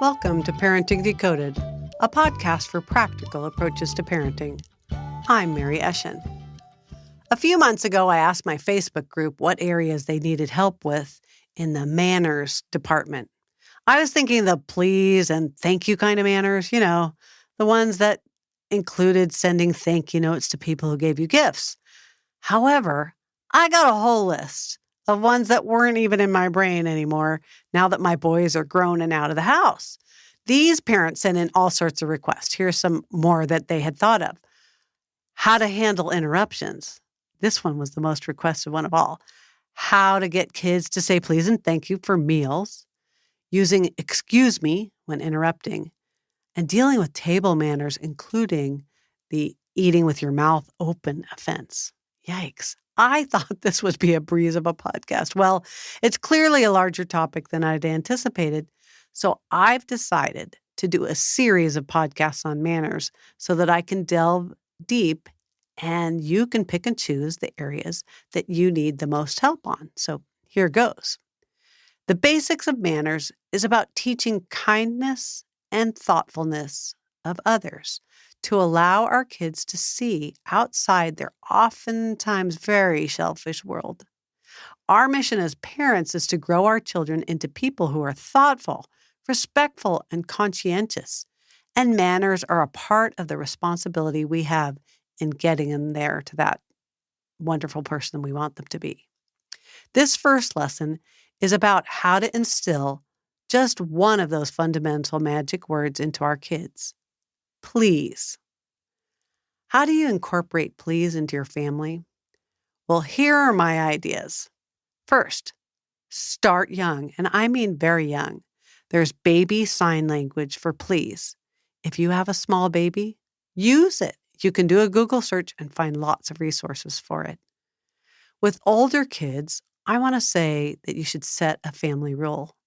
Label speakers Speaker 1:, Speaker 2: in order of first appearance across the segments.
Speaker 1: Welcome to Parenting Decoded, a podcast for practical approaches to parenting. I'm Mary Eschen. A few months ago, I asked my Facebook group what areas they needed help with in the manners department. I was thinking the please and thank you kind of manners, the ones that included sending thank you notes to people who gave you gifts. However, I got a whole list of ones that weren't even in my brain anymore now that my boys are grown and out of the house. These parents sent in all sorts of requests. Here's some more that they had thought of. How to handle interruptions. This one was the most requested one of all. How to get kids to say please and thank you for meals. Using excuse me when interrupting. And dealing with table manners, including the eating with your mouth open offense. Yikes. I thought this would be a breeze of a podcast. Well, it's clearly a larger topic than I'd anticipated. So I've decided to do a series of podcasts on manners so that I can delve deep and you can pick and choose the areas that you need the most help on. So here goes. The basics of manners is about teaching kindness and thoughtfulness of others to allow our kids to see outside their oftentimes very selfish world. Our mission as parents is to grow our children into people who are thoughtful, respectful, and conscientious. And manners are a part of the responsibility we have in getting them there to that wonderful person we want them to be. This first lesson is about how to instill just one of those fundamental magic words into our kids. Please. How do you incorporate please into your family? Well, here are my ideas. First, start young, and I mean very young. There's baby sign language for please. If you have a small baby, use it. You can do a Google search and find lots of resources for it. With older kids, I want to say that you should set a family rule.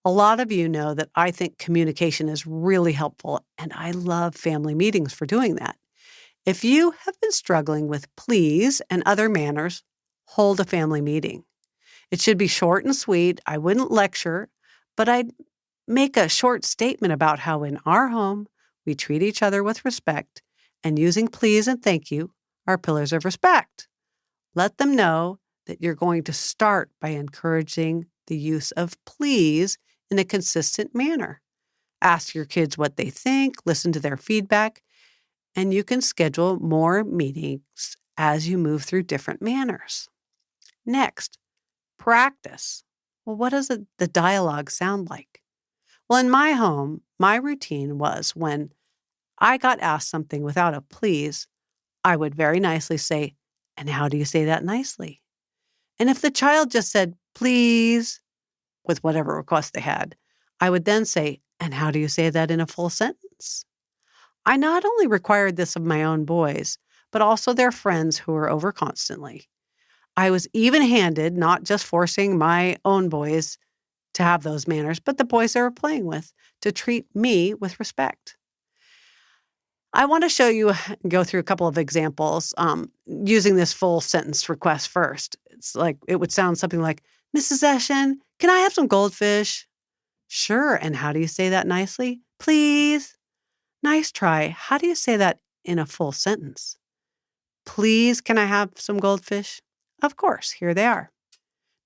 Speaker 1: A lot of you know that I think communication is really helpful, and I love family meetings for doing that. If you have been struggling with please and other manners, hold a family meeting. It should be short and sweet. I wouldn't lecture, but I'd make a short statement about how in our home we treat each other with respect, and using please and thank you are pillars of respect. Let them know that you're going to start by encouraging the use of please in a consistent manner. Ask your kids what they think, listen to their feedback, and you can schedule more meetings as you move through different manners. Next, practice. Well, what does the dialogue sound like? Well, in my home, my routine was when I got asked something without a please, I would very nicely say, and how do you say that nicely? And if the child just said, please, with whatever request they had, I would then say, and how do you say that in a full sentence? I not only required this of my own boys, but also their friends who were over constantly. I was even-handed, not just forcing my own boys to have those manners, but the boys they were playing with, to treat me with respect. I want to show you, go through a couple of examples using this full sentence request first. It's like, it would sound something like, Mrs. Eschen, can I have some goldfish? Sure, and how do you say that nicely? Please. Nice try. How do you say that in a full sentence? Please, can I have some goldfish? Of course, here they are.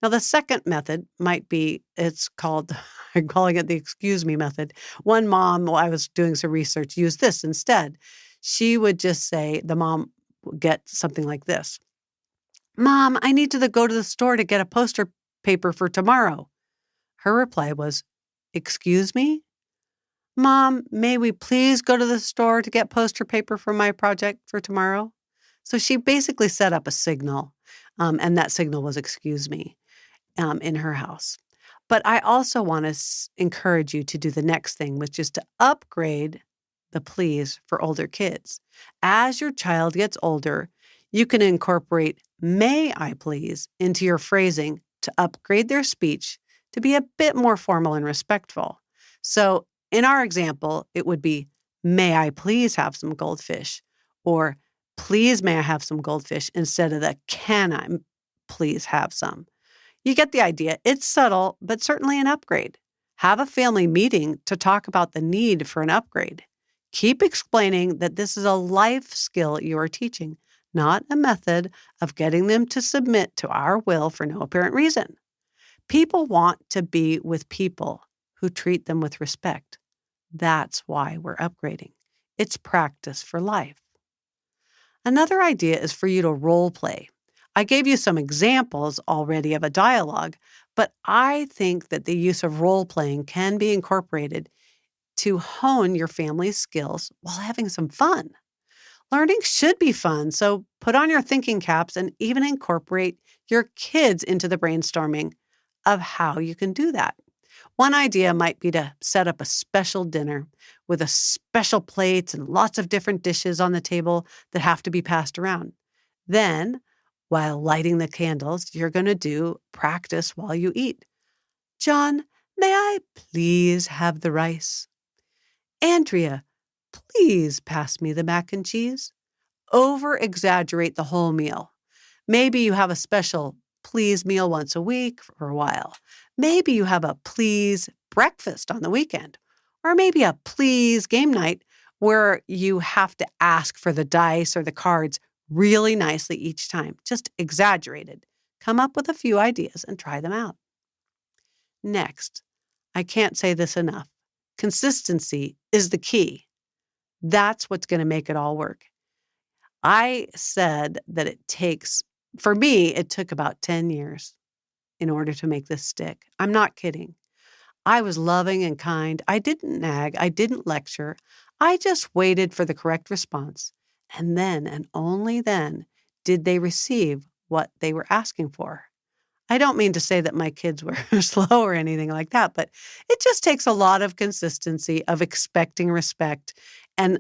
Speaker 1: Now, the second method might be, I'm calling it the excuse me method. One mom, while I was doing some research, used this instead. She would just say, the mom would get something like this. Mom, I need to go to the store to get a poster paper for tomorrow. Her reply was, excuse me? Mom, may we please go to the store to get poster paper for my project for tomorrow? So she basically set up a signal, and that signal was excuse me in her house. But I also want to encourage you to do the next thing, which is to upgrade the please for older kids. As your child gets older, you can incorporate may I please into your phrasing to upgrade their speech to be a bit more formal and respectful. So in our example, it would be, may I please have some goldfish? Or please may I have some goldfish instead of the can I please have some? You get the idea. It's subtle, but certainly an upgrade. Have a family meeting to talk about the need for an upgrade. Keep explaining that this is a life skill you are teaching, not a method of getting them to submit to our will for no apparent reason. People want to be with people who treat them with respect. That's why we're upgrading. It's practice for life. Another idea is for you to role play. I gave you some examples already of a dialogue, but I think that the use of role playing can be incorporated to hone your family's skills while having some fun. Learning should be fun, so put on your thinking caps and even incorporate your kids into the brainstorming of how you can do that. One idea might be to set up a special dinner with a special plates and lots of different dishes on the table that have to be passed around. Then, while lighting the candles, you're going to do practice while you eat. John, may I please have the rice? Andrea, please pass me the mac and cheese. Over-exaggerate the whole meal. Maybe you have a special please meal once a week for a while. Maybe you have a please breakfast on the weekend. Or maybe a please game night where you have to ask for the dice or the cards really nicely each time, just exaggerated. Come up with a few ideas and try them out. Next, I can't say this enough. Consistency is the key. That's what's going to make it all work. I said that for me, it took about 10 years in order to make this stick. I'm not kidding. I was loving and kind. I didn't nag. I didn't lecture. I just waited for the correct response. And then, and only then, did they receive what they were asking for. I don't mean to say that my kids were slow or anything like that, but it just takes a lot of consistency of expecting respect and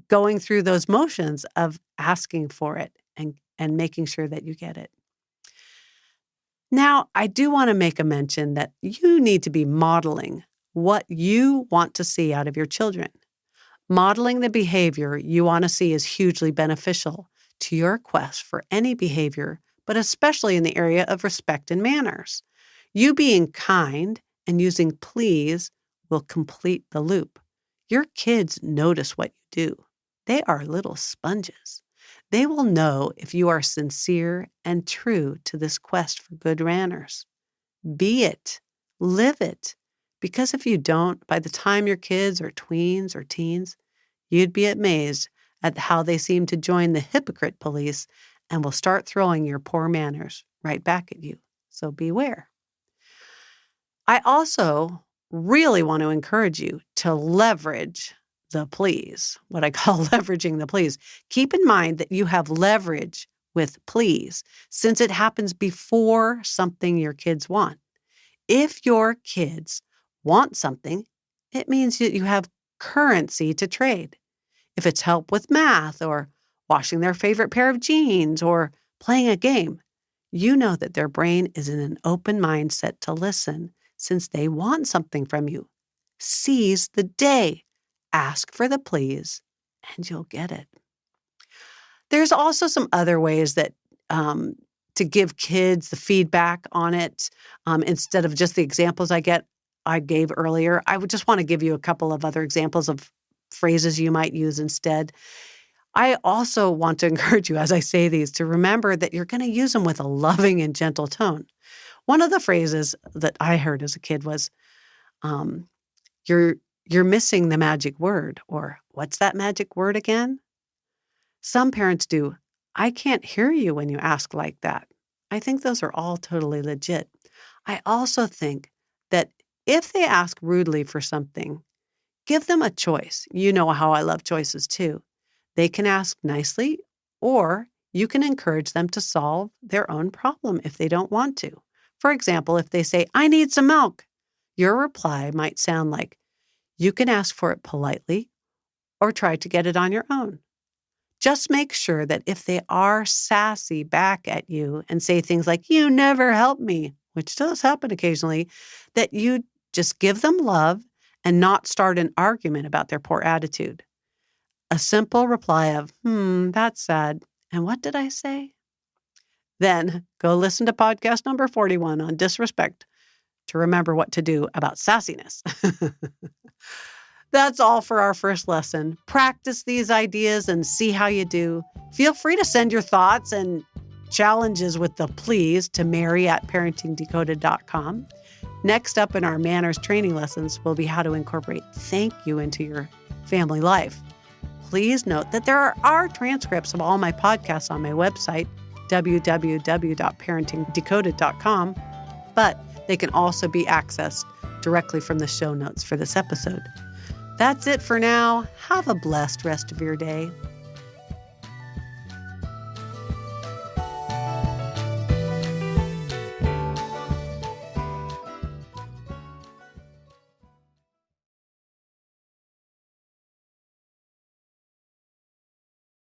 Speaker 1: going through those motions of asking for it and making sure that you get it. Now, I do want to make a mention that you need to be modeling what you want to see out of your children. Modeling the behavior you want to see is hugely beneficial to your quest for any behavior, but especially in the area of respect and manners. You being kind and using please will complete the loop. Your kids notice what you do. They are little sponges. They will know if you are sincere and true to this quest for good manners. Be it. Live it. Because if you don't, by the time your kids are tweens or teens, you'd be amazed at how they seem to join the hypocrite police and will start throwing your poor manners right back at you. So beware. I also really want to encourage you to leverage the please, what I call leveraging the please. Keep in mind that you have leverage with please, since it happens before something your kids want. If your kids want something, it means that you have currency to trade. If it's help with math or washing their favorite pair of jeans or playing a game, you know that their brain is in an open mindset to listen since they want something from you. Seize the day. Ask for the please, and you'll get it. There's also some other ways that to give kids the feedback on it instead of just the examples I gave earlier. I would just want to give you a couple of other examples of phrases you might use instead. I also want to encourage you, as I say these, to remember that you're going to use them with a loving and gentle tone. One of the phrases that I heard as a kid was, you're missing the magic word, or what's that magic word again? Some parents do, I can't hear you when you ask like that. I think those are all totally legit. I also think that if they ask rudely for something, give them a choice. You know how I love choices too. They can ask nicely, or you can encourage them to solve their own problem if they don't want to. For example, if they say, I need some milk, your reply might sound like, you can ask for it politely or try to get it on your own. Just make sure that if they are sassy back at you and say things like, you never help me, which does happen occasionally, that you just give them love and not start an argument about their poor attitude. A simple reply of, that's sad. And what did I say? Then go listen to podcast number 41 on disrespect to remember what to do about sassiness. That's all for our first lesson. Practice these ideas and see how you do. Feel free to send your thoughts and challenges with the please to mary@parentingdecoded.com. Next up in our manners training lessons will be how to incorporate thank you into your family life. Please note that there are transcripts of all my podcasts on my website, www.parentingdecoded.com, but they can also be accessed directly from the show notes for this episode. That's it for now. Have a blessed rest of your day.